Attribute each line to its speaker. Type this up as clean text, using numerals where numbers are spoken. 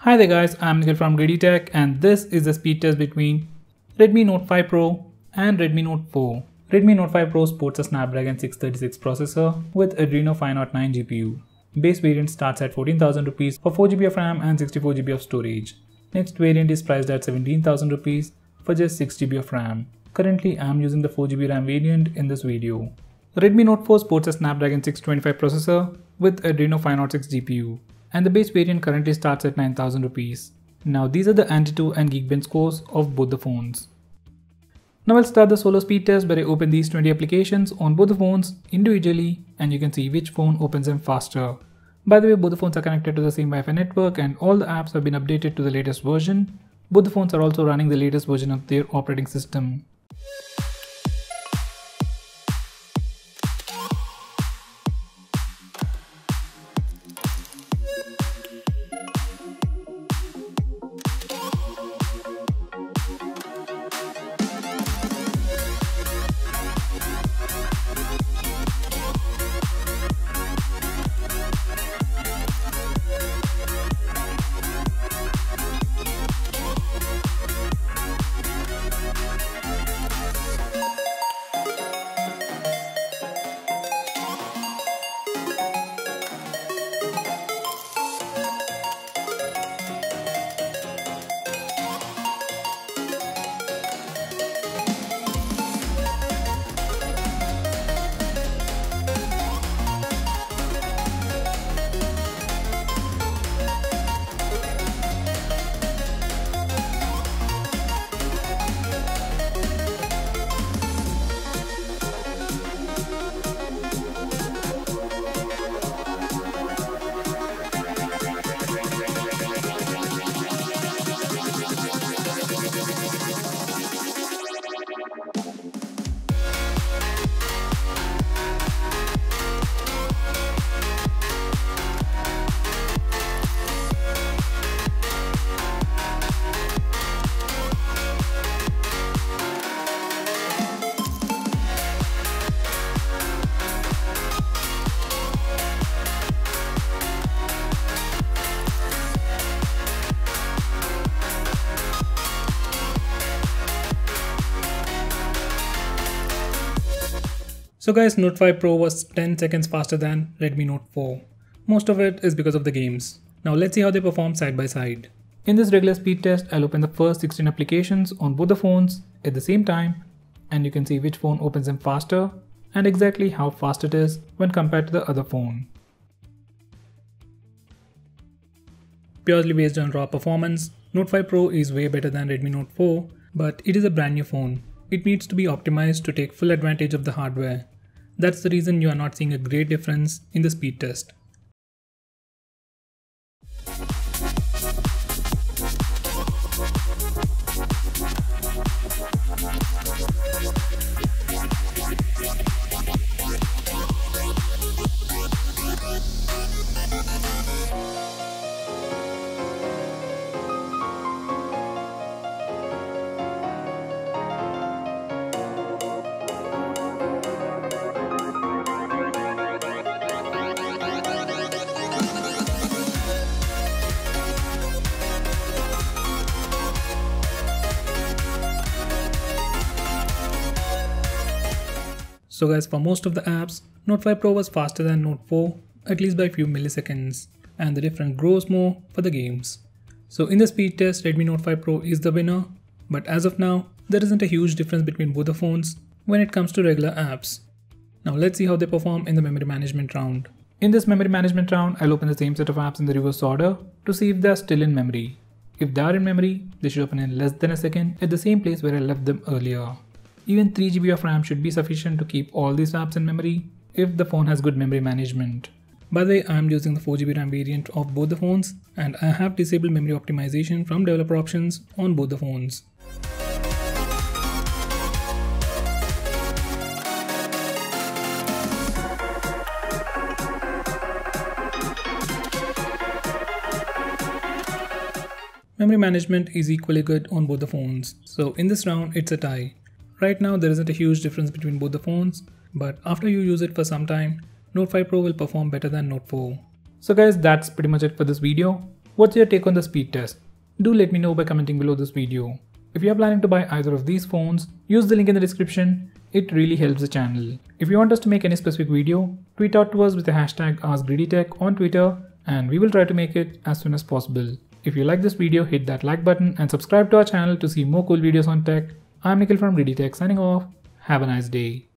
Speaker 1: Hi there guys, I'm Nikhil from GreedyTech and this is the speed test between Redmi Note 5 Pro and Redmi Note 4. Redmi Note 5 Pro sports a Snapdragon 636 processor with Adreno 509 GPU. Base variant starts at 14,000 rupees for 4GB of RAM and 64GB of storage. Next variant is priced at 17,000 rupees for just 6GB of RAM. Currently I'm using the 4GB RAM variant in this video. Redmi Note 4 sports a Snapdragon 625 processor with Adreno 506 GPU. And the base variant currently starts at 9,000 rupees. Now these are the Antutu and Geekbench scores of both the phones. Now I'll start the solo speed test where I open these 20 applications on both the phones individually and you can see which phone opens them faster. By the way, both the phones are connected to the same Wi-Fi network and all the apps have been updated to the latest version. Both the phones are also running the latest version of their operating system. So guys, Note 5 Pro was 10 seconds faster than Redmi Note 4. Most of it is because of the games. Now let's see how they perform side by side. In this regular speed test, I'll open the first 16 applications on both the phones at the same time and you can see which phone opens them faster and exactly how fast it is when compared to the other phone. Purely based on raw performance, Note 5 Pro is way better than Redmi Note 4, but it is a brand new phone. It needs to be optimized to take full advantage of the hardware. That's the reason you are not seeing a great difference in the speed test. So guys, for most of the apps, Note 5 Pro was faster than Note 4, at least by a few milliseconds, and the difference grows more for the games. So in the speed test, Redmi Note 5 Pro is the winner, but as of now, there isn't a huge difference between both the phones when it comes to regular apps. Now let's see how they perform in the memory management round. In this memory management round, I'll open the same set of apps in the reverse order to see if they are still in memory. If they are in memory, they should open in less than a second at the same place where I left them earlier. Even 3GB of RAM should be sufficient to keep all these apps in memory if the phone has good memory management. By the way, I am using the 4GB RAM variant of both the phones and I have disabled memory optimization from developer options on both the phones. Memory management is equally good on both the phones, so in this round it's a tie. Right now there isn't a huge difference between both the phones, but after you use it for some time, Note 5 Pro will perform better than Note 4. So guys, that's pretty much it for this video. What's your take on the speed test? Do let me know by commenting below this video. If you are planning to buy either of these phones, use the link in the description. It really helps the channel. If you want us to make any specific video, tweet out to us with the hashtag AskGreedyTech on Twitter and we will try to make it as soon as possible. If you like this video, hit that like button and subscribe to our channel to see more cool videos on tech. I'm Nikhil from GreedyTech signing off. Have a nice day.